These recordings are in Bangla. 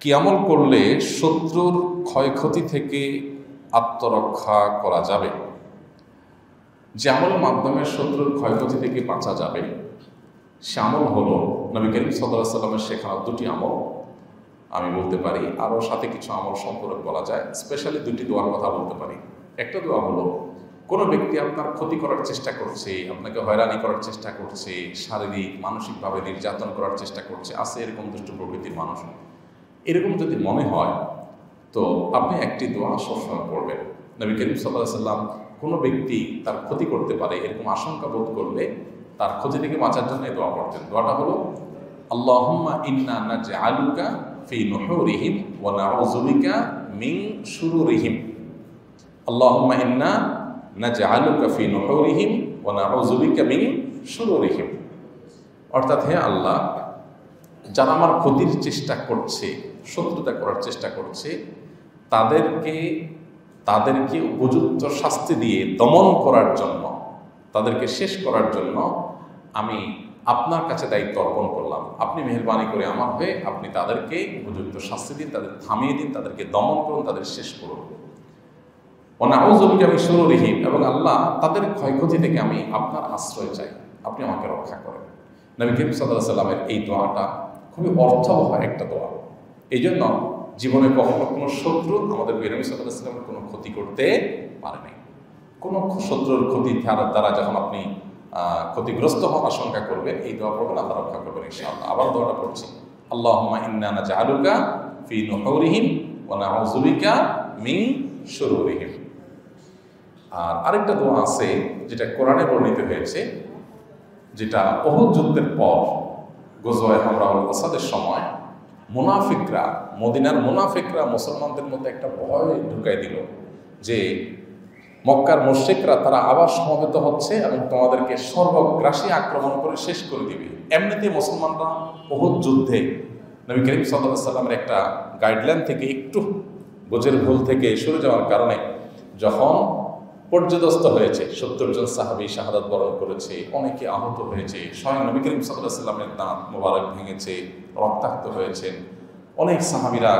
কি আমল করলে শত্রুর ক্ষয়ক্ষতি থেকে আত্মরক্ষা করা যাবে? যে আমলের মাধ্যমে শত্রুর ক্ষয়ক্ষতি থেকে বাঁচা যাবে সে আমল হলো নবী করিম সাল্লাল্লাহু আলাইহি ওয়াসাল্লামের শেখানো দুটি আমল। আমি বলতে পারি আরও সাথে কিছু আমল সম্পর্কে বলা যায়, স্পেশালি দুটি দোয়ার কথা বলতে পারি। একটা দোয়া হলো, কোনো ব্যক্তি আপনার ক্ষতি করার চেষ্টা করছে, আপনাকে হয়রানি করার চেষ্টা করছে, শারীরিক মানসিকভাবে নির্যাতন করার চেষ্টা করছে, আছে এরকম দুষ্ট প্রকৃতির মানুষ, এরকম যদি মনে হয় তো আপনি একটি দোয়া সবসময় পড়বেন। নবী করিম সাল্লাল্লাহু আলাইহি ওয়াসাল্লাম কোনো ব্যক্তি তার ক্ষতি করতে পারে এরকম আশঙ্কা বোধ করলে তার ক্ষতি থেকে বাঁচার জন্য এই দোয়া পড়তেন। দোয়াটা হলো, আল্লাহুম্মা ইন্না নাজআলুকা ফি নুহুরিহিম ওয়া নাউযু বিকা মিন শুরুরিহিম। আল্লাহুম্মা ইন্না নাজআলুকা ফি নুহুরিহিম ওয়া নাউযু বিকা মিন শুরুরিহিম। অর্থাৎ, হে আল্লাহ, যারা আমার ক্ষতির চেষ্টা করছে, শত্রুতা করার চেষ্টা করছে, তাদেরকে উপযুক্ত শাস্তি দিয়ে দমন করার জন্য, তাদেরকে শেষ করার জন্য আমি আপনার কাছে দায়িত্ব অর্পণ করলাম। আপনি মেহেরবানি করে আমার হয়ে আপনি তাদেরকে উপযুক্ত শাস্তি দিন, তাদের থামিয়ে দিন, তাদেরকে দমন করুন, তাদের শেষ করুন। নাউযু বিকা মিন শুরুরিহিম, এবং আল্লাহ তাদের ক্ষয়ক্ষতি থেকে আমি আপনার আশ্রয় চাই, আপনি আমাকে রক্ষা করেন। নবী করিম সাল্লাল্লাহু আলাইহি ওয়াসাল্লামের এই দোয়াটা খুবই অর্থবহ একটা দোয়া। এই জন্য জীবনে কখনো কোনো শত্রু আমাদের নবী সাল্লাল্লাহু আলাইহি ওয়াসাল্লামের কোনো ক্ষতি করতে পারেনি। কোনো শত্রুর ক্ষতি দ্বারা যখন আপনি ক্ষতিগ্রস্ত হওয়ার আশঙ্কা করবেন, এই দোয়া পড়বেন, আল্লাহ রক্ষা করবেন ইনশাআল্লাহ। আবার দোয়াটা পড়ছি, আল্লাহুম্মা ইন্না নাজআলুকা ফি নুহুরিহিম ওয়া নাউযু বিকা মিন শুরুরিহিম। আর আরেকটা দোয়া আছে যেটা কোরআনে বর্ণিত হয়েছে, যেটা উহুদ যুদ্ধের পর গজওয়ায়ে হামরাউল আসাদের সময় মুনাফিকরা, মদিনার মুনাফিকরা মুসলমানদের মধ্যে একটা ভয় ঢুকাই দিল যে মক্কার মুশরিকরা তারা আবার সমবেত হচ্ছে এবং তোমাদেরকে সর্বগ্রাসী আক্রমণ করে শেষ করে দিবে। এমনিতে মুসলমানরা উহুদ যুদ্ধে নবী করিম সাল্লাল্লাহু আলাইহি ওয়াসাল্লামের একটা গাইডলাইন থেকে একটু বোঝের ভুল থেকে সরে যাওয়ার কারণে যখন পর্যদস্ত হয়েছে, 70 জন সাহাবী শাহাদাত বরণ করেছে, অনেকে আহত হয়েছে, স্বয়ং নবী করিম সাল্লাল্লাহু আলাইহি ওয়াসাল্লামের দাঁত মোবারক ভেঙেছে, রক্তাক্ত হয়েছেন, অনেক সাহাবীরা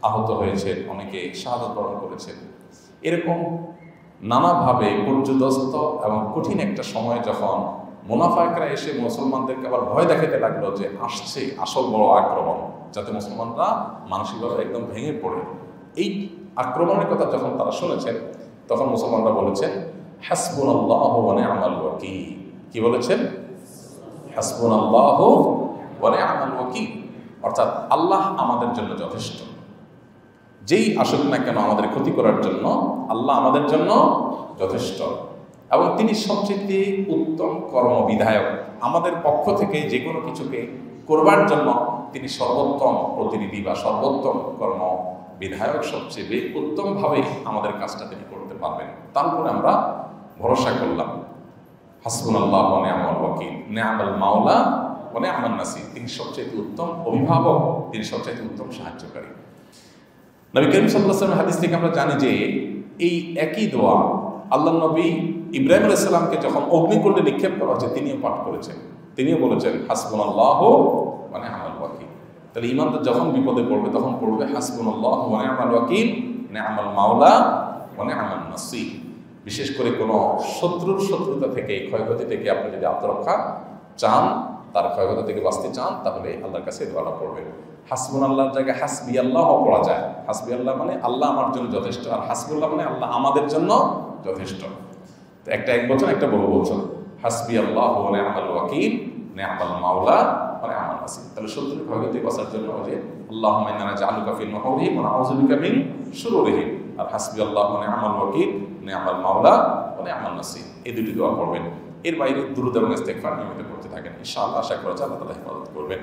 আহত হয়েছেন, অনেকে শাহাদাত বরণ করেছেন। এরকম নানাভাবে পর্যদস্ত এবং কঠিন একটা সময় যখন মুনাফিকরা এসে মুসলমানদেরকে আবার ভয় দেখাতে লাগলো যে আসছে আসল বড় আক্রমণ, যাতে মুসলমানরা মানসিকভাবে একদম ভেঙে পড়ে, এই আক্রমণের কথা যখন তারা শুনেছেন তখন মুসলমানরা বলেছেন, হাসবুনাল্লাহু ওয়া নি'মাল ওয়াকিল। কি বলেছেন? হাসবুনাল্লাহু ওয়া নি'মাল ওয়াকিল, অর্থাৎ আল্লাহ আমাদের জন্য যথেষ্ট। যেই আসুক না কেন আমাদের ক্ষতি করার জন্য আল্লাহ আমাদের জন্য যথেষ্ট, এবং তিনি সবচেয়ে উত্তম কর্মবিধায়ক। আমাদের পক্ষ থেকে যে কোনো কিছুকে করবার জন্য তিনি সর্বোত্তম প্রতিনিধি বা সর্বোত্তম কর্ম বিধায়ক, সবচেয়ে উত্তমভাবে আমাদের কাজটা তিনি করতে পারবেন। তারপরে আমরা ভরসা করলাম, হাসবুনাল্লাহু ওয়া নি'মাল ওয়াকিল, নি'মাল মাওলা ওয়া নি'মান নাসির। তিনি সবচেয়ে উত্তম অভিভাবক, তিনি সবচেয়ে উত্তম সাহায্যকারী। নবী করিম সাল্লাল্লাহু আলাইহি ওয়াসাল্লামের হাদিস থেকে আমরা জানি যে এই একই দোয়া আল্লাহ নবী ইব্রাহিম আলাইহিস সালামকে যখন অগ্নিকুণ্ডে নিক্ষেপ করা হচ্ছে তিনিও পাঠ করেছেন, তিনিও বলেছেন হাসবুনাল্লাহু ওয়া নি'মাল ওয়াকিল। তাহলে ইমানদার যখন বিপদে পড়বে তখন পড়বে হাসবুনাল্লাহু ওয়া নি'মাল ওয়াকিল, নি'মাল মাওলা ওয়া নি'মান নাসির। বিশেষ করে কোনো শত্রুতা থেকে, ক্ষয়ক্ষতি থেকে আপনি যদি আত্মরক্ষা চান, তার ক্ষয়ক্ষতি থেকে বাঁচতে চান, তাহলে আল্লাহর কাছে দোয়াটা পড়বেন। হাসবুনাল্লাহর জায়গায় হাসবি আল্লাহ পড়া যায়। হাসবি আল্লাহ মানে আল্লাহ আমার জন্য যথেষ্ট, আর হাসবুল্লাহ মানে আল্লাহ আমাদের জন্য যথেষ্ট। তো একটা এক বচন, একটা বহু বচন, হাসবি আল্লাহ ওয়া নি'মাল ওয়াকিল, নি'মাল মাওলা ওয়া নি'মান নাসির। তাহলে শত্রুর ক্ষয়ক্ষতি বাঁচার জন্য যে আল্লাহুম্মা ইন্না নাজআলুকা ফি নুহুরিহিম ওয়া নাউযু বিকা মিন শুরুরিহিম, আর হাসবি আল্লাহ ওয়া নি'মাল ওয়াকিল, নি'মাল মাওলা ওয়া নি'মান নাসির, এই দুটি দোয়া পড়বেন। এর বাইরে দুরূদ এবং ইস্তিগফার নিয়মিত করতে থাকেন, ইনশাআল্লাহ আশা করা যায় আল্লাহ তাআলা হেফাজত করবেন।